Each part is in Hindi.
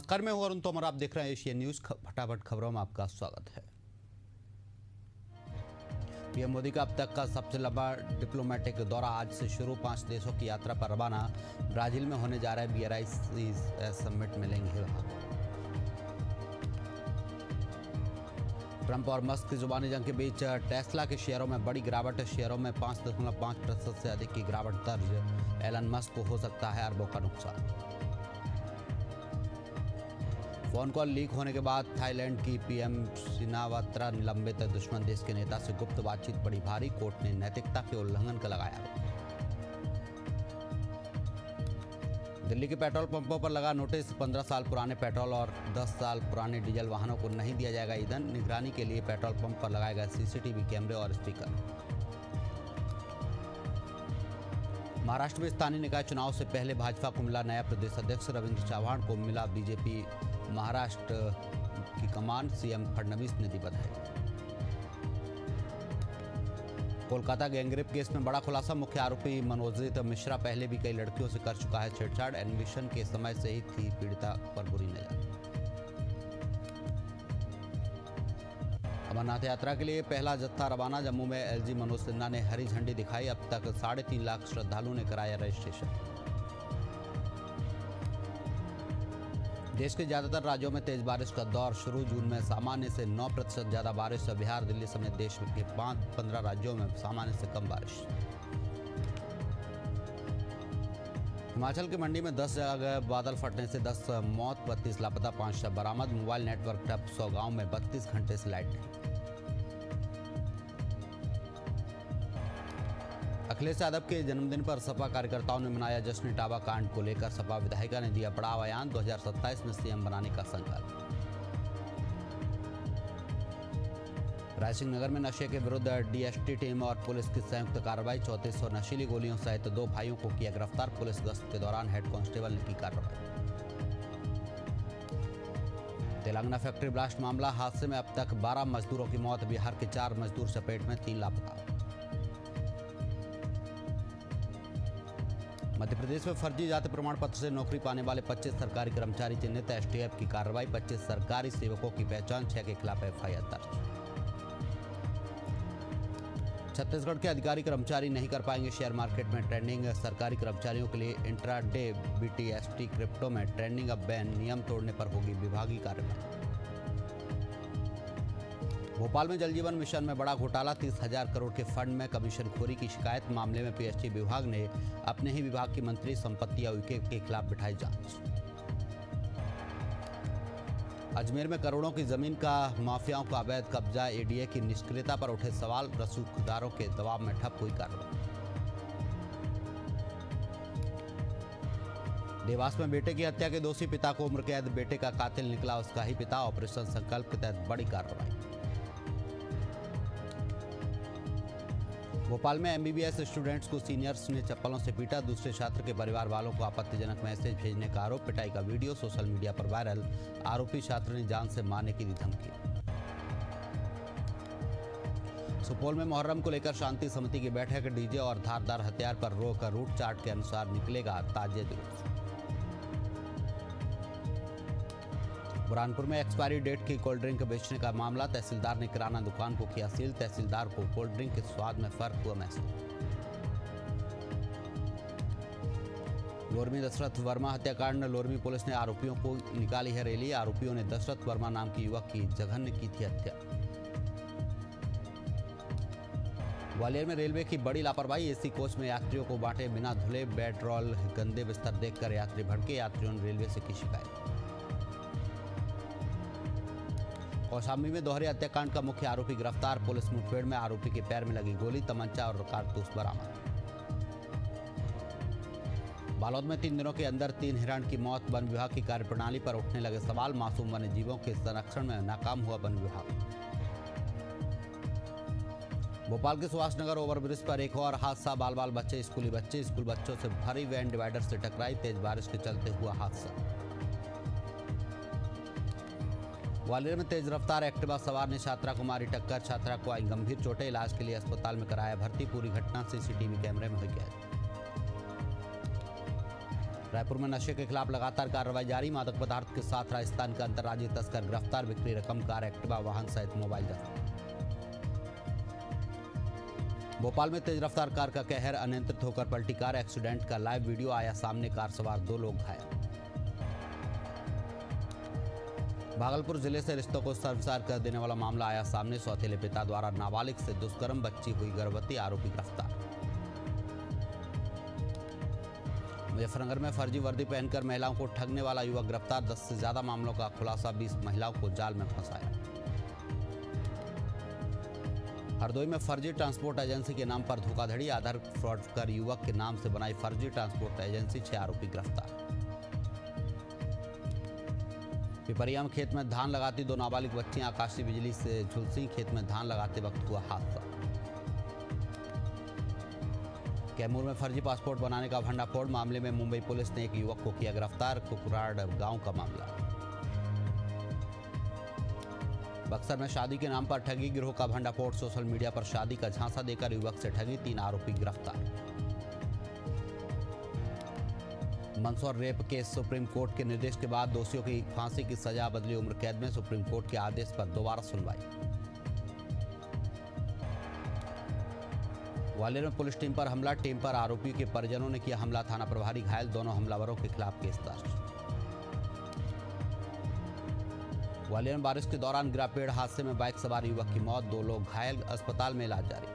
नमस्कार, मैं हूं अरुण तोमर। आप देख रहे हैं एशियन न्यूज। फटाफट खबरों में आपका स्वागत है। पीएम मोदी का अब तक का सबसे लंबा डिप्लोमेटिक दौरा आज से शुरू। 5 देशों की यात्रा पर रवाना। ब्राजील में होने जा रहा है BRICS समिट, मिलेंगे वहां। ट्रंप और मस्क की जुबानी जंग के बीच टेस्ला के शेयरों में बड़ी गिरावट। शेयरों में 5.5% से अधिक की गिरावट दर्ज। एलन मस्क को हो सकता है अरबों का नुकसान। फोन कॉल लीक होने के बाद थाईलैंड की PM शिनावात्रा निलंबित। दुश्मन देश के नेता से गुप्त बातचीत पड़ी भारी। कोर्ट ने नैतिकता के उल्लंघन का लगाया आरोप। दिल्ली के पेट्रोल पंपों पर लगा नोटिस। 15 साल पुराने पेट्रोल और 10 साल पुराने डीजल वाहनों को नहीं दिया जाएगा ईंधन। निगरानी के लिए पेट्रोल पंप पर लगाए गए CCTV कैमरे और स्पीकर। महाराष्ट्र में स्थानीय निकाय चुनाव से पहले भाजपा को मिला नया प्रदेश अध्यक्ष। रविंद्र चव्हाण को मिला BJP महाराष्ट्र की कमान। CM फडणवीस ने दी बधाई। कोलकाता गैंगरेप केस में बड़ा खुलासा। मुख्य आरोपी मनोजित मिश्रा पहले भी कई लड़कियों से कर चुका है छेड़छाड़। एडमिशन के समय से ही थी पीड़िता पर बुरी नजर। अमरनाथ यात्रा के लिए पहला जत्था रवाना। जम्मू में LG मनोज सिन्हा ने हरी झंडी दिखाई। अब तक 3.5 लाख श्रद्धालुओं ने कराया रजिस्ट्रेशन। देश के ज्यादातर राज्यों में तेज बारिश का दौर शुरू। जून में सामान्य से 9% ज्यादा बारिश। बिहार, दिल्ली समेत देश के 15 राज्यों में सामान्य से कम बारिश। हिमाचल की मंडी में 10 जगह बादल फटने से 10 मौत, 32 लापता, 5 शव बरामद। मोबाइल नेटवर्क ठप। 100 गांव में 32 घंटे से लाइट नहीं। अखिलेश यादव के जन्मदिन पर सपा कार्यकर्ताओं ने मनाया जश्न। इटावा कांड को लेकर सपा विधायिका ने दिया बड़ा बयान। 2027 में CM बनाने का संकल्प। रायसिंह नगर में नशे के विरुद्ध DST टीम और पुलिस की संयुक्त कार्रवाई। 3400 नशीली गोलियों सहित 2 भाइयों को किया गिरफ्तार। पुलिस गश्त के दौरान हेड कांस्टेबल ने की कार्रवाई। तेलंगाना फैक्ट्री ब्लास्ट मामला। हादसे में अब तक 12 मजदूरों की मौत। बिहार के 4 मजदूर चपेट में, 3 लापता। मध्य प्रदेश में फर्जी जाति प्रमाण पत्र से नौकरी पाने वाले 25 सरकारी कर्मचारी चिन्हित। STF की कार्रवाई। 25 सरकारी सेवकों की पहचान। 6 के खिलाफ FIR दर्ज। छत्तीसगढ़ के अधिकारी कर्मचारी नहीं कर पाएंगे शेयर मार्केट में ट्रेडिंग। सरकारी कर्मचारियों के लिए इंट्राडे BTST क्रिप्टो में ट्रेडिंग अब बैन। नियम तोड़ने पर होगी विभागीय कार्रवाई। भोपाल में जल जीवन मिशन में बड़ा घोटाला। 30,000 करोड़ के फंड में कमीशनखोरी की शिकायत। मामले में PST विभाग ने अपने ही विभाग की मंत्री संपत्ति उइके के खिलाफ बिठाई जांच। अजमेर में करोड़ों की जमीन का माफियाओं का अवैध कब्जा। ADA की निष्क्रियता पर उठे सवाल। रसूखदारों के दबाव में ठप हुई कार्रवाई। देवास में बेटे की हत्या के दोषी पिता को उम्र कैद। बेटे का कातिल निकला उसका ही पिता। ऑपरेशन संकल्प के तहत बड़ी कार्रवाई। भोपाल में MBBS स्टूडेंट्स को सीनियर्स ने चप्पलों से पीटा। दूसरे छात्र के परिवार वालों को आपत्तिजनक मैसेज भेजने का आरोप। पिटाई का वीडियो सोशल मीडिया पर वायरल। आरोपी छात्र ने जान से मारने की दी धमकी। सुपौल में मुहर्रम को लेकर शांति समिति की बैठक। DJ और धारदार हथियार पर रोक। रूट चार्ट के अनुसार निकलेगा ताजिया जुलूस। बुरहानपुर में एक्सपायरी डेट की कोल्ड ड्रिंक बेचने का मामला। तहसीलदार ने किराना दुकान को किया सील। तहसीलदार को कोल्ड ड्रिंक के स्वाद में फर्क हुआ महसूस। लोरमी दशरथ वर्मा हत्याकांड। लोरमी पुलिस ने आरोपियों को निकाली है रैली। आरोपियों ने दशरथ वर्मा नाम के युवक की जघन्य की थी हत्या। ग्वालियर में रेलवे की बड़ी लापरवाही। AC कोच में यात्रियों को बांटे बिना धुले बेड रोल। गंदे बिस्तर देखकर यात्री भड़के। यात्रियों ने रेलवे से की शिकायत। कौशाम्बी में दोहरे हत्याकांड का मुख्य आरोपी गिरफ्तार। पुलिस मुठभेड़ में आरोपी के पैर में लगी गोली। तमंचा और कारतूस बरामद। बालोद में 3 दिनों के अंदर 3 हिरण की मौत। वन विभाग की कार्यप्रणाली पर उठने लगे सवाल। मासूम वन्य जीवों के संरक्षण में नाकाम हुआ वन विभाग। भोपाल के सुभाष नगर ओवरब्रिज पर एक और हादसा। बाल बच्चे स्कूली बच्चे स्कूल बच्चों से भरी वैन डिवाइडर से टकराई। तेज बारिश के चलते हुआ हादसा। ग्वालियर में तेज रफ्तार एक्टिवा सवार ने छात्रा को मारी टक्कर। छात्रा को आई गंभीर चोटें। इलाज के लिए अस्पताल में कराया भर्ती। पूरी घटना CCTV कैमरे में हुई कैद। रायपुर में नशे के खिलाफ लगातार कार्रवाई जारी। मादक पदार्थ के साथ राजस्थान का अंतर्राज्यीय तस्कर गिरफ्तार। बिक्री रकम, कार, एक्टिवा वाहन सहित मोबाइल जब्त। भोपाल में तेज रफ्तार कार का कहर, अनियंत्रित होकर पलटी कार। एक्सीडेंट का लाइव वीडियो आया सामने, कार सवार 2 लोग घायल। भागलपुर जिले से रिश्तों को शर्मसार कर देने वाला मामला आया सामने। सौतेले पिता द्वारा नाबालिग से दुष्कर्म, बच्ची हुई गर्भवती, आरोपी गिरफ्तार। मुजफ्फरनगर में फर्जी वर्दी पहनकर महिलाओं को ठगने वाला युवक गिरफ्तार। 10 से ज्यादा मामलों का खुलासा, 20 महिलाओं को जाल में फंसाया। हरदोई में फर्जी ट्रांसपोर्ट एजेंसी के नाम पर धोखाधड़ी, आधार फ्रॉड कर युवक के नाम से बनाई फर्जी ट्रांसपोर्ट एजेंसी, 6 आरोपी गिरफ्तार। पिपरिया में खेत में धान लगाती 2 नाबालिग बच्चियां आकाशीय बिजली से झुलसी। खेत में धान लगाते वक्त हुआ हादसा। कैमूर में फर्जी पासपोर्ट बनाने का भंडाफोड़, मामले में मुंबई पुलिस ने एक युवक को किया गिरफ्तार। कुकराड़ गांव का मामला। बक्सर में शादी के नाम पर ठगी, गिरोह का भंडाफोड़। सोशल मीडिया पर शादी का झांसा देकर युवक से ठगी, 3 आरोपी गिरफ्तार। Mandsaur rape case, supreme court के निर्देश के बाद दोषियों की फांसी की सजा, बदली उम्र कैद में। सुप्रीम कोर्ट के आदेश पर दोबारा सुनवाई। ग्वालियर में पुलिस टीम पर हमला, टीम पर आरोपियों के परिजनों ने किया हमला, थाना प्रभारी घायल। दोनों हमलावरों के खिलाफ केस दर्ज। ग्वालियर में बारिश के दौरान गिरा पेड़, हादसे में बाइक सवार युवक की मौत, 2 लोग घायल, अस्पताल में इलाज जारी।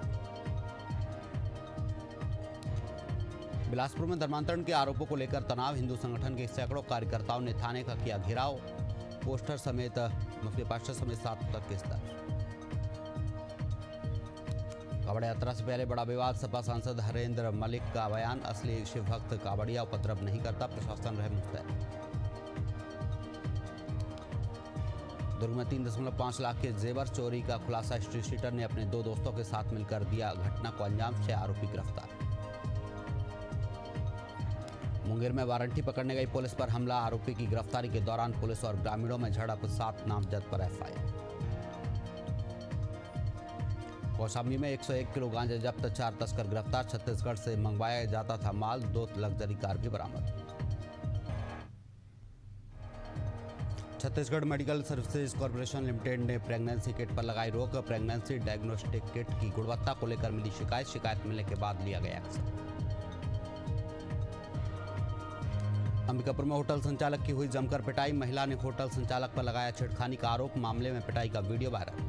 बिलासपुर में धर्मांतरण के आरोपों को लेकर तनाव, हिंदू संगठन के सैकड़ों कार्यकर्ताओं ने थाने का किया घेराव। पोस्टर समेत मुख्य पास्टर समेत 7 तक केस दर्ज। कांवड़ यात्रा से पहले बड़ा विवाद, सपा सांसद हरेंद्र मलिक का बयान, असली शिव भक्त कांवड़िया उपद्रव नहीं करता, प्रशासन रहे मुस्तैद। दुर्ग में 3.5 लाख के जेवर चोरी का खुलासा, स्ट्रीट शीटर ने अपने 2 दोस्तों के साथ मिलकर दिया घटना को अंजाम, 6 आरोपी गिरफ्तार। मुंगेर में वारंटी पकड़ने गई पुलिस पर हमला, आरोपी की गिरफ्तारी के दौरान पुलिस और ग्रामीणों में झड़प, 7 नामजद पर एफआईआर। कौशाम्बी में 101 किलो गांजा जब्त, 4 तस्कर गिरफ्तार। छत्तीसगढ़ से मंगवाया जाता था माल, 2 लग्जरी कार भी बरामद। Chhattisgarh medical services corporation limited ने प्रेगनेंसी किट पर लगाई रोक। प्रेगनेंसी डायग्नोस्टिक किट की गुणवत्ता को लेकर मिली शिकायत मिलने के बाद लिया गया एक्शन। अंबिकापुर में होटल संचालक की हुई जमकर पिटाई, महिला ने होटल संचालक पर लगाया छेड़खानी का आरोप, मामले में पिटाई का वीडियो वायरल।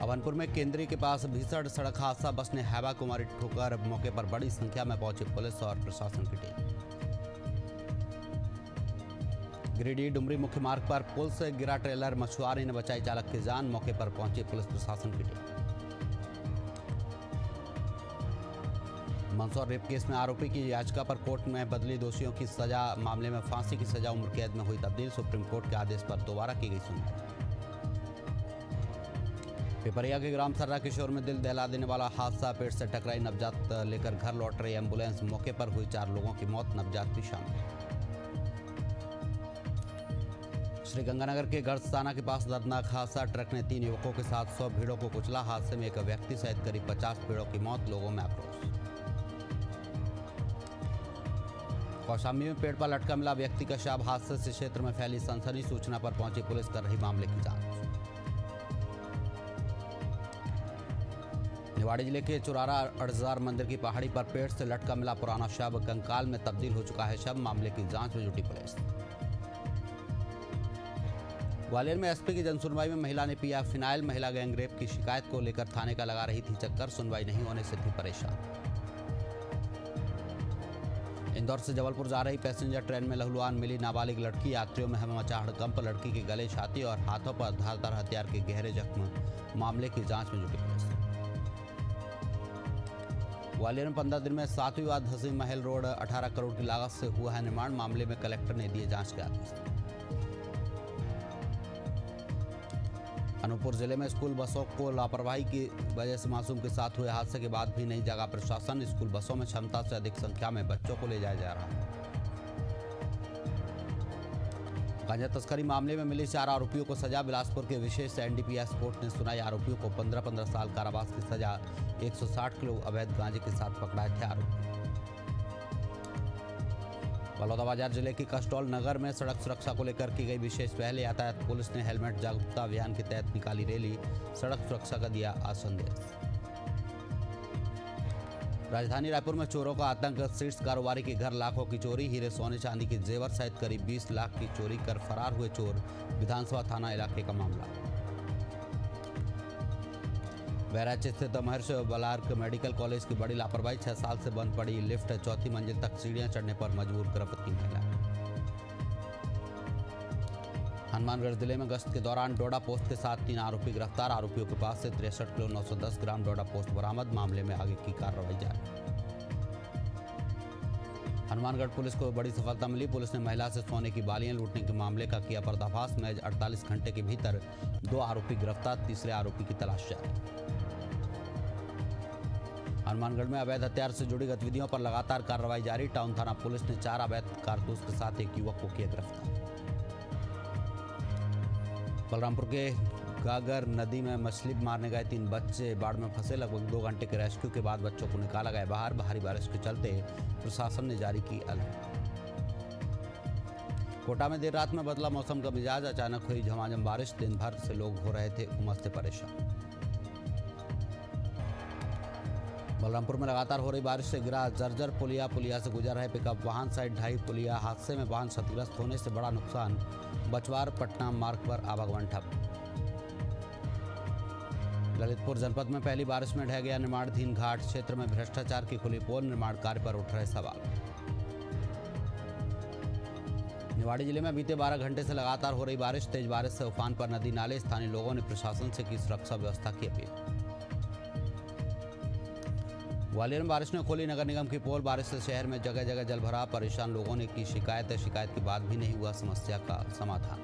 अवनपुर में केंद्री के पास भीषण सड़क हादसा, बस ने हैवा को मारी ठोकर, मौके पर बड़ी संख्या में पहुंची पुलिस और प्रशासन की टीम। गिरिडीह डुमरी मुख्य मार्ग पर पुल से गिरा ट्रेलर, मछुआरे ने बचाई चालक की जान, मौके पर पहुंची पुलिस प्रशासन की टीम। मंदसौर रेप केस में आरोपी की याचिका पर कोर्ट में बदली दोषियों की सजा, मामले में फांसी की सजा उम्र कैद में हुई तब्दील। सुप्रीम कोर्ट के आदेश पर दोबारा की गई सुनवाई। पिपरिया के ग्राम सर्रा किशोर में दिल दहला देने वाला हादसा, पेड़ से टकराई नवजात लेकर घर लौट रही एम्बुलेंस, मौके पर हुई 4 लोगों की मौत, नवजात भी शामिल। श्रीगंगानगर के गढ़स्ताना के पास दर्दनाक हादसा, ट्रक ने 3 युवकों के साथ 100 भीड़ों को कुचला, हादसे में एक व्यक्ति सहित करीब 50 भीड़ों की मौत, लोगों में आक्रोश। कौशाम्बी में पेड़ पर लटका मिला व्यक्ति का शव, हादसे से क्षेत्र में फैली सनसनी, सूचना पर पहुंची पुलिस कर रही मामले की जांच। निवाड़ी जिले के चुरारा अड़जार मंदिर की पहाड़ी पर पेड़ से लटका मिला पुराना शव, कंकाल में तब्दील हो चुका है शव, मामले की जांच में जुटी पुलिस। ग्वालियर में एसपी की जनसुनवाई में महिला ने पिया फिनाइल, महिला गैंगरेप की शिकायत को लेकर थाने का लगा रही थी चक्कर, सुनवाई नहीं होने से थी परेशान। इंदौर से जबलपुर जा रही पैसेंजर ट्रेन में लहूलुहान मिली नाबालिग लड़की, यात्रियों में मचा हड़कंप, लड़की के गले, छाती और हाथों पर धारदार हथियार के गहरे जख्म, मामले की जांच में जुटी पुलिस। ग्वालियर में 15 दिन में 7वीं बार धसी महल रोड, 18 करोड़ की लागत से हुआ है निर्माण, मामले में कलेक्टर ने दिए जांच के आदेश। अनूपपुर जिले में स्कूल बसों को लापरवाही की वजह से मासूम के साथ हुए हादसे के बाद भी नहीं जगा प्रशासन, स्कूल बसों में क्षमता से अधिक संख्या में बच्चों को ले जाया जा रहा है। गांजा तस्करी मामले में मिली 4 आरोपियों को सजा, बिलासपुर के विशेष एनडीपीएस कोर्ट ने सुनाई आरोपियों को 15-15 साल कारावास की सजा, 160 किलो अवैध गांजे के साथ पकड़ाए थे आरोपी। बलौदाबाजार जिले की कसटौल नगर में सड़क सुरक्षा को लेकर की गई विशेष पहल। यातायात पुलिस ने हेलमेट जागरूकता अभियान के तहत निकाली रैली, सड़क सुरक्षा का दिया आज संदेश। राजधानी रायपुर में चोरों का आतंक, सीड्स कारोबारी के घर लाखों की चोरी, हीरे सोने चांदी की जेवर सहित करीब 20 लाख की चोरी कर फरार हुए चोर, विधानसभा थाना इलाके का मामला। बहराइच स्थित महर्षि बलार्क मेडिकल कॉलेज की बड़ी लापरवाही, 6 साल से बंद पड़ी लिफ्ट, चौथी मंजिल तक सीढ़ियां चढ़ने पर मजबूर गर्भवती महिला। हनुमानगढ़ जिले में गश्त के दौरान डोडा पोस्ट के साथ 3 आरोपी गिरफ्तार, आरोपियों के पास से 63 किलो 910 ग्राम डोडा पोस्ट बरामद, मामले में आगे की कार्रवाई जारी। हनुमानगढ़ पुलिस को बड़ी सफलता मिली, पुलिस ने महिला से सोने की बालियां लूटने के मामले का किया पर्दाफाश, महज 48 घंटे के भीतर 2 आरोपी गिरफ्तार, तीसरे आरोपी की तलाश जारी। हनुमानगढ़ में अवैध हथियार से जुड़ी गतिविधियों पर लगातार कार्रवाई जारी, टाउन थाना पुलिस ने 4 अवैध कारतूस के साथ एक युवक को किया गिरफ्तार। बलरामपुर के गागर नदी में मछली मारने गए 3 बच्चे बाढ़ में फंसे, लगभग 2 घंटे के रेस्क्यू के बाद बच्चों को निकाला गया बाहर। भारी बारिश के चलते प्रशासन ने जारी की अलर्ट। कोटा में देर रात में बदला मौसम का मिजाज, अचानक हुई झमाझम बारिश, दिन भर से लोग हो रहे थे उमस से परेशान। बलरामपुर में लगातार हो रही बारिश से गिरा जर्जर पुलिया से गुजर रहे पिकअप वाहन, साइड ढाई पुलिया, हादसे में वाहन क्षतिग्रस्त होने से बड़ा नुकसान, बचवार पटना मार्ग पर आवागमन ठप। ललितपुर जनपद में पहली बारिश में ढह गया निर्माणाधीन घाट, क्षेत्र में भ्रष्टाचार की खुली पोल, निर्माण कार्य पर उठ रहे सवाल। निवाड़ी जिले में बीते 12 घंटे से लगातार हो रही बारिश, तेज बारिश से उफान पर नदी नाले, स्थानीय लोगों ने प्रशासन से की सुरक्षा व्यवस्था की अपील। ग्वालियर में बारिश ने खोली नगर निगम की पोल, बारिश से शहर में जगह जगह जलभराव, परेशान लोगों ने की शिकायत के बाद भी नहीं हुआ समस्या का समाधान।